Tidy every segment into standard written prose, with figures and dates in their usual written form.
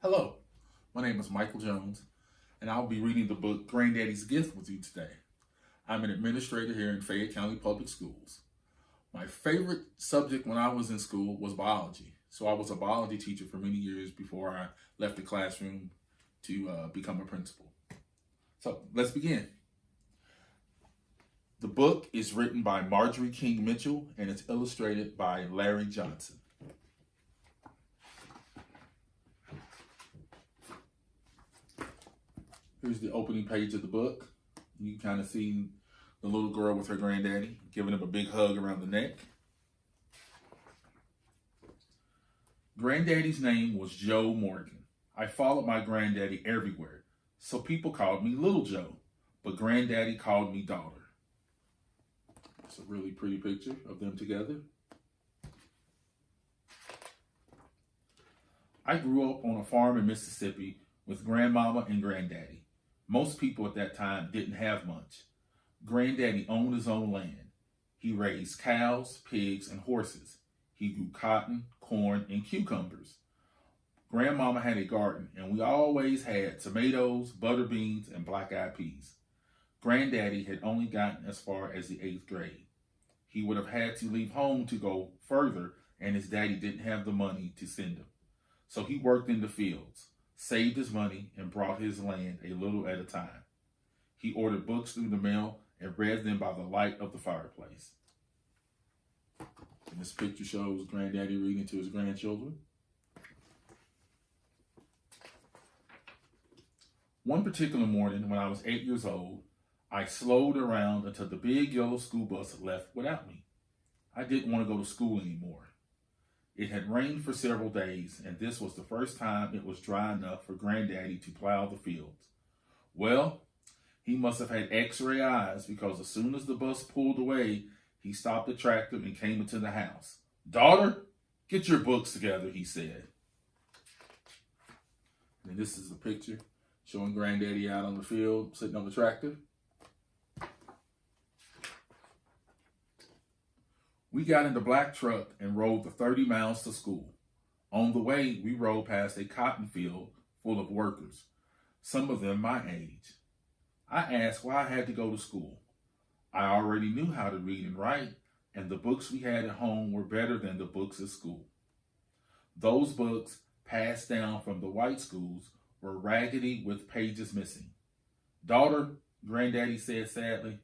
Hello, my name is Michael Jones, and I'll be reading the book Granddaddy's Gift with you today. I'm an administrator here in Fayette County Public Schools. My favorite subject when I was in school was biology, so I was a biology teacher for many years before I left the classroom to become a principal. So let's begin. The book is written by Marjorie King Mitchell and it's illustrated by Larry Johnson. Here's the opening page of the book. You can kind of see the little girl with her granddaddy giving him a big hug around the neck. Granddaddy's name was Joe Morgan. I followed my granddaddy everywhere, so people called me Little Joe, but Granddaddy called me Daughter. It's a really pretty picture of them together. I grew up on a farm in Mississippi with Grandmama and Granddaddy. Most people at that time didn't have much. Granddaddy owned his own land. He raised cows, pigs, and horses. He grew cotton, corn, and cucumbers. Grandmama had a garden, and we always had tomatoes, butter beans, and black-eyed peas. Granddaddy had only gotten as far as the 8th grade. He would have had to leave home to go further, and his daddy didn't have the money to send him. So he worked in the fields, saved his money, and brought his land a little at a time. He ordered books through the mail and read them by the light of the fireplace. And this picture shows Granddaddy reading to his grandchildren. One particular morning when I was 8 years old, I slowed around until the big yellow school bus left without me. I didn't want to go to school anymore. It had rained for several days, and this was the first time it was dry enough for Granddaddy to plow the fields. Well, he must have had x-ray eyes because as soon as the bus pulled away, he stopped the tractor and came into the house. "Daughter, get your books together," he said. And this is a picture showing Granddaddy out on the field, sitting on the tractor. We got in the black truck and rode the 30 miles to school. On the way, we rode past a cotton field full of workers, some of them my age. I asked why I had to go to school. I already knew how to read and write, and the books we had at home were better than the books at school. Those books, passed down from the white schools, were raggedy with pages missing. "Daughter," Granddaddy said sadly,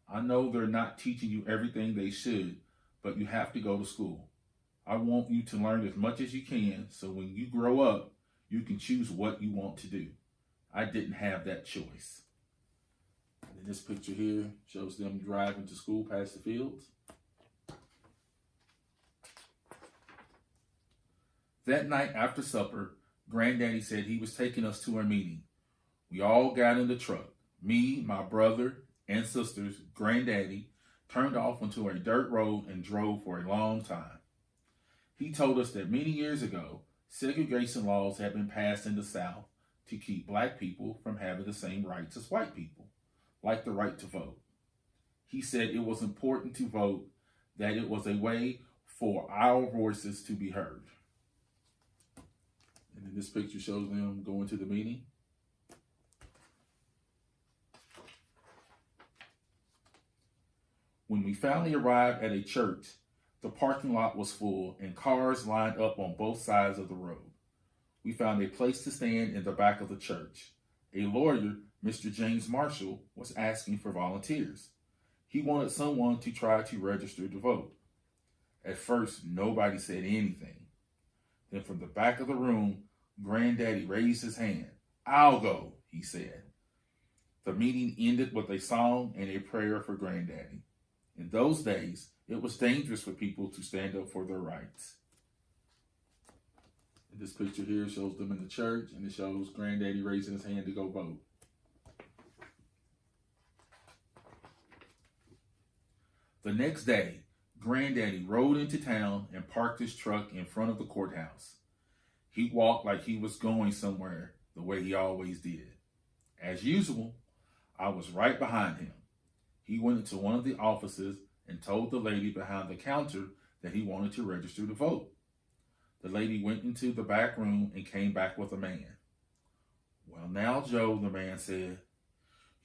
"I know they're not teaching you everything they should, but you have to go to school. I want you to learn as much as you can so when you grow up, you can choose what you want to do. I didn't have that choice." And this picture here shows them driving to school past the fields. That night after supper, Granddaddy said he was taking us to a meeting. We all got in the truck. Me, my brother, and sisters, Granddaddy, turned off onto a dirt road and drove for a long time. He told us that many years ago, segregation laws had been passed in the South to keep black people from having the same rights as white people, like the right to vote. He said it was important to vote, that it was a way for our voices to be heard. And then this picture shows them going to the meeting. When we finally arrived at a church, the parking lot was full and cars lined up on both sides of the road. We found a place to stand in the back of the church. A lawyer, Mr. James Marshall, was asking for volunteers. He wanted someone to try to register to vote. At first, nobody said anything. Then from the back of the room, Granddaddy raised his hand. "I'll go," he said. The meeting ended with a song and a prayer for Granddaddy. In those days, it was dangerous for people to stand up for their rights. And this picture here shows them in the church, and it shows Granddaddy raising his hand to go vote. The next day, Granddaddy rode into town and parked his truck in front of the courthouse. He walked like he was going somewhere, the way he always did. As usual, I was right behind him. He went into one of the offices and told the lady behind the counter that he wanted to register to vote. The lady went into the back room and came back with a man. "Well, now, Joe," the man said,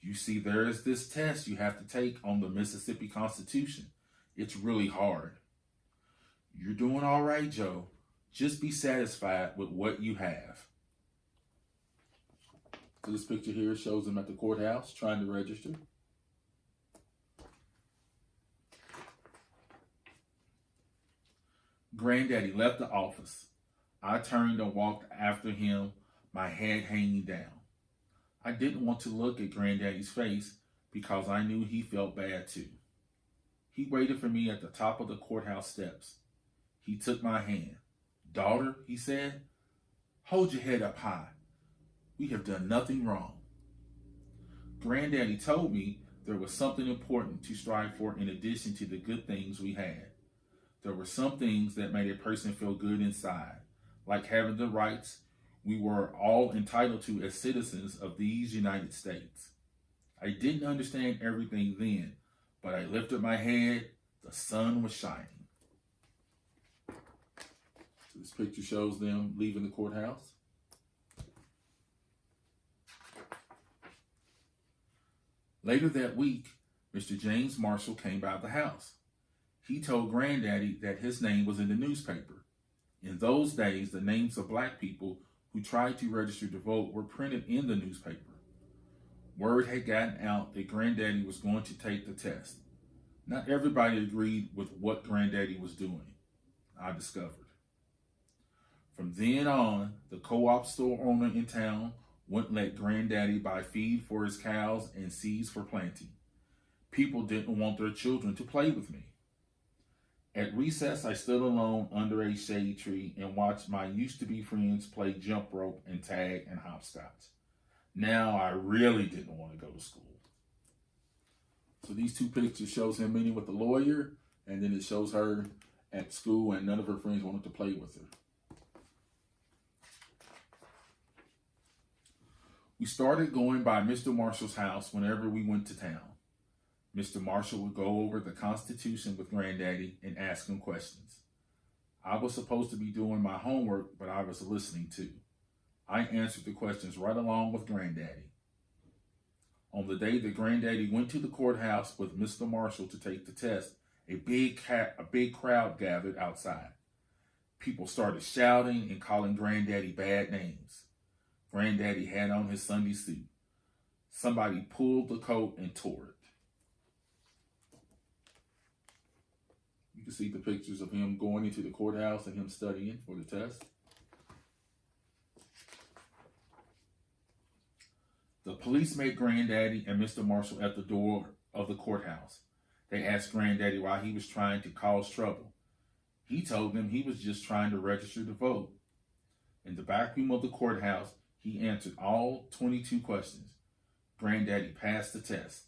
"you see, there is this test you have to take on the Mississippi Constitution. It's really hard." "You're doing all right, Joe. Just be satisfied with what you have." So this picture here shows him at the courthouse trying to register. Granddaddy left the office. I turned and walked after him, my head hanging down. I didn't want to look at Granddaddy's face because I knew he felt bad too. He waited for me at the top of the courthouse steps. He took my hand. "Daughter," he said, "hold your head up high. We have done nothing wrong." Granddaddy told me there was something important to strive for in addition to the good things we had. There were some things that made a person feel good inside, like having the rights we were all entitled to as citizens of these United States. I didn't understand everything then, but I lifted my head. The sun was shining. So this picture shows them leaving the courthouse. Later that week, Mr. James Marshall came by the house. He told Granddaddy that his name was in the newspaper. In those days, the names of black people who tried to register to vote were printed in the newspaper. Word had gotten out that Granddaddy was going to take the test. Not everybody agreed with what Granddaddy was doing, I discovered. From then on, the co-op store owner in town wouldn't let Granddaddy buy feed for his cows and seeds for planting. People didn't want their children to play with me. At recess, I stood alone under a shade tree and watched my used-to-be friends play jump rope and tag and hopscotch. Now I really didn't want to go to school. So these two pictures shows him meeting with the lawyer, and then it shows her at school, and none of her friends wanted to play with her. We started going by Mr. Marshall's house whenever we went to town. Mr. Marshall would go over the Constitution with Granddaddy and ask him questions. I was supposed to be doing my homework, but I was listening too. I answered the questions right along with Granddaddy. On the day that Granddaddy went to the courthouse with Mr. Marshall to take the test, a big crowd gathered outside. People started shouting and calling Granddaddy bad names. Granddaddy had on his Sunday suit. Somebody pulled the coat and tore it. You can see the pictures of him going into the courthouse and him studying for the test. The police met Granddaddy and Mr. Marshall at the door of the courthouse. They asked Granddaddy why he was trying to cause trouble. He told them he was just trying to register to vote. In the back room of the courthouse, he answered all 22 questions. Granddaddy passed the test,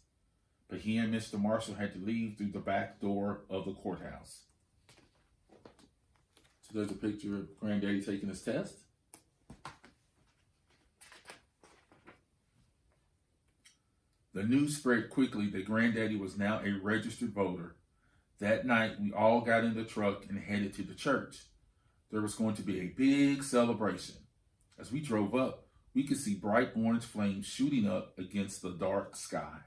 but he and Mr. Marshall had to leave through the back door of the courthouse. So there's a picture of Granddaddy taking his test. The news spread quickly that Granddaddy was now a registered voter. That night, we all got in the truck and headed to the church. There was going to be a big celebration. As we drove up, we could see bright orange flames shooting up against the dark sky.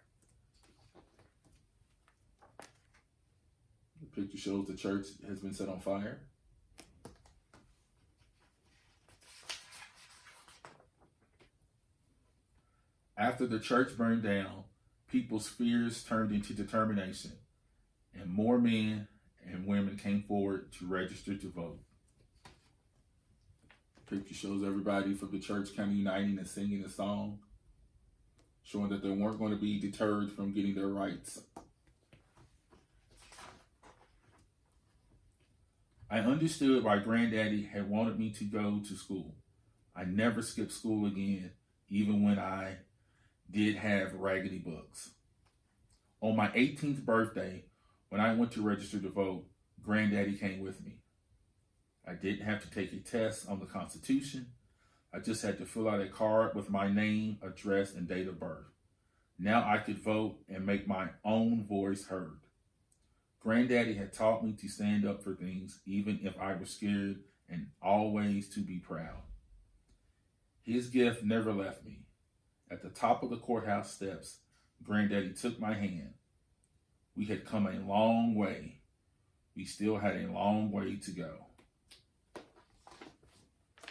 The picture shows the church has been set on fire. After the church burned down, people's fears turned into determination, and more men and women came forward to register to vote. The picture shows everybody from the church kind of uniting and singing a song, showing that they weren't going to be deterred from getting their rights. I understood why Granddaddy had wanted me to go to school. I never skipped school again, even when I did have raggedy books. On my 18th birthday, when I went to register to vote, Granddaddy came with me. I didn't have to take a test on the Constitution. I just had to fill out a card with my name, address, and date of birth. Now I could vote and make my own voice heard. Granddaddy had taught me to stand up for things, even if I was scared and always to be proud. His gift never left me. At the top of the courthouse steps, Granddaddy took my hand. We had come a long way. We still had a long way to go.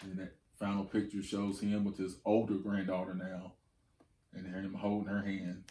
And that final picture shows him with his older granddaughter now, and him holding her hand.